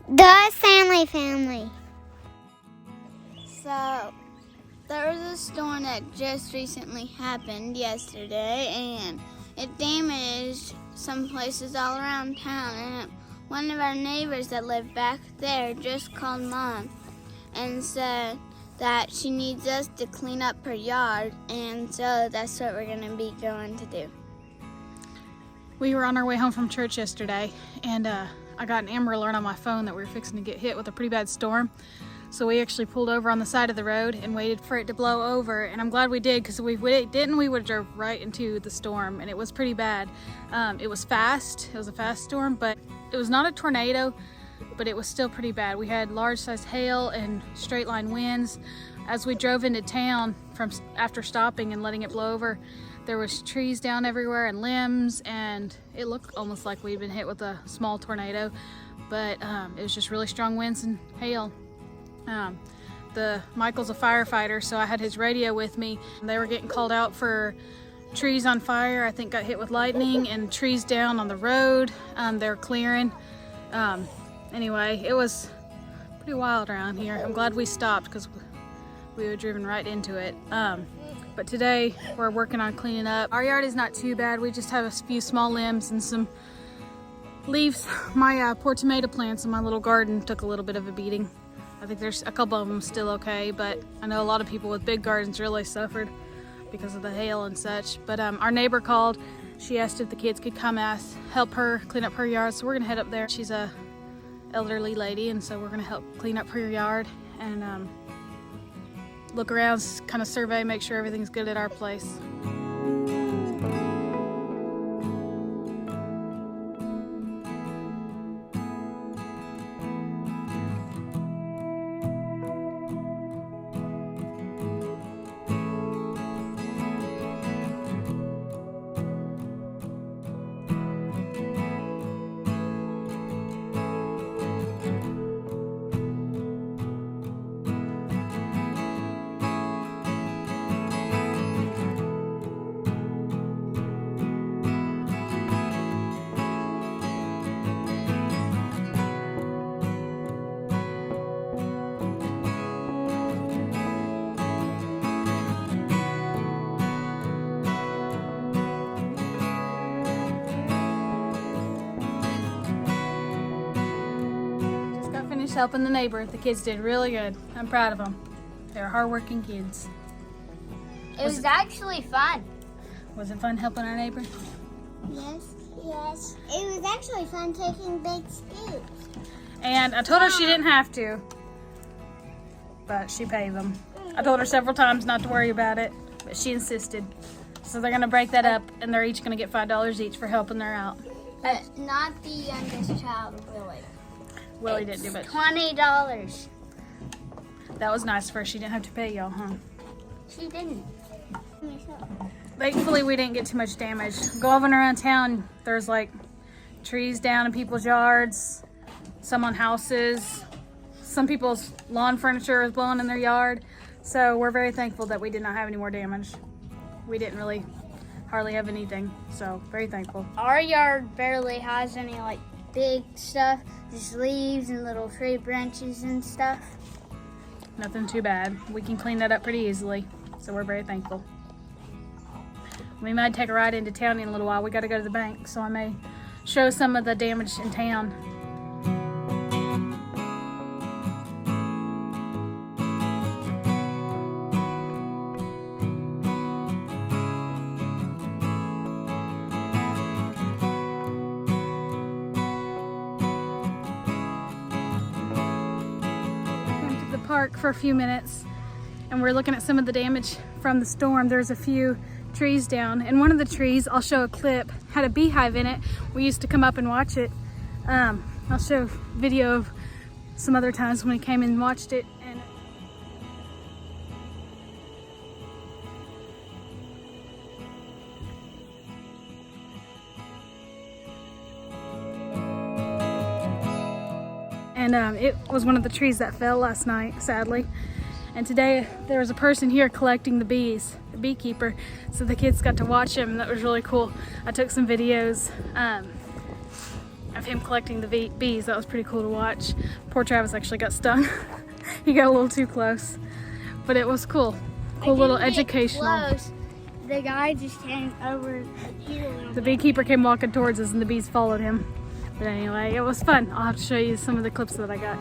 The Stanley family. So, there was a storm that just recently happened yesterday, and it damaged some places all around town. And one of our neighbors that lived back there just called Mom and said that she needs us to clean up her yard, and so that's what we're going to be going to do. We were on our way home from church yesterday, and I got an Amber Alert on my phone that we were fixing to get hit with a pretty bad storm. So we actually pulled over on the side of the road and waited for it to blow over, and I'm glad we did, because if we didn't, we would have drove right into the storm, and it was pretty bad. It was fast. It was a fast storm, but it was not a tornado, but it was still pretty bad. We had large-sized hail and straight-line winds. As we drove into town after stopping and letting it blow over, there was trees down everywhere and limbs, and it looked almost like we'd been hit with a small tornado, but it was just really strong winds and hail. Michael's a firefighter, so I had his radio with me. They were getting called out for trees on fire, I think got hit with lightning, and trees down on the road they're clearing. Anyway, it was pretty wild around here. I'm glad we stopped because we were driven right into it. But today we're working on cleaning up. Our yard is not too bad. We just have a few small limbs and some leaves. My poor tomato plants in my little garden took a little bit of a beating. I think there's a couple of them still okay, but I know a lot of people with big gardens really suffered because of the hail and such. But our neighbor called. She asked if the kids could come help her clean up her yard, so we're gonna head up there. She's a elderly lady, and so we're gonna help clean up her yard and look around, kind of survey, make sure everything's good at our place. Helping the neighbor. The kids did really good. I'm proud of them. They're hardworking kids. It was actually fun. Was it fun helping our neighbor? Yes. It was actually fun taking big scoops. And I told her she didn't have to, but she paid them. I told her several times not to worry about it, but she insisted. So they're gonna break that up, and they're each gonna get $5 each for helping her out. But not the youngest child, Willie. Willie didn't do it. $20. That was nice for her. She didn't have to pay y'all, huh? She didn't. Thankfully, we didn't get too much damage. Going around town, there's like trees down in people's yards, some on houses. Some people's lawn furniture is blown in their yard. So we're very thankful that we did not have any more damage. We didn't really hardly have anything, so very thankful. Our yard barely has any like big stuff, just leaves and little tree branches and stuff. Nothing too bad. We can clean that up pretty easily, so we're very thankful. We might take a ride into town in a little while. We got to go to the bank, so I may show some of the damage in town. Park for a few minutes, and we're looking at some of the damage from the storm. There's a few trees down, and one of the trees, I'll show a clip, had a beehive in it. We used to come up and watch it. I'll show a video of some other times when we came and watched it. And it was one of the trees that fell last night, sadly. And today there was a person here collecting the bees, a beekeeper, so the kids got to watch him. That was really cool. I took some videos. I of him collecting the bees. That was pretty cool to watch. Poor Travis actually got stung. He got a little too close, but it was cool. Cool little educational. Close. The guy just came over The beekeeper came walking towards us and the bees followed him. But anyway, it was fun. I'll have to show you some of the clips that I got.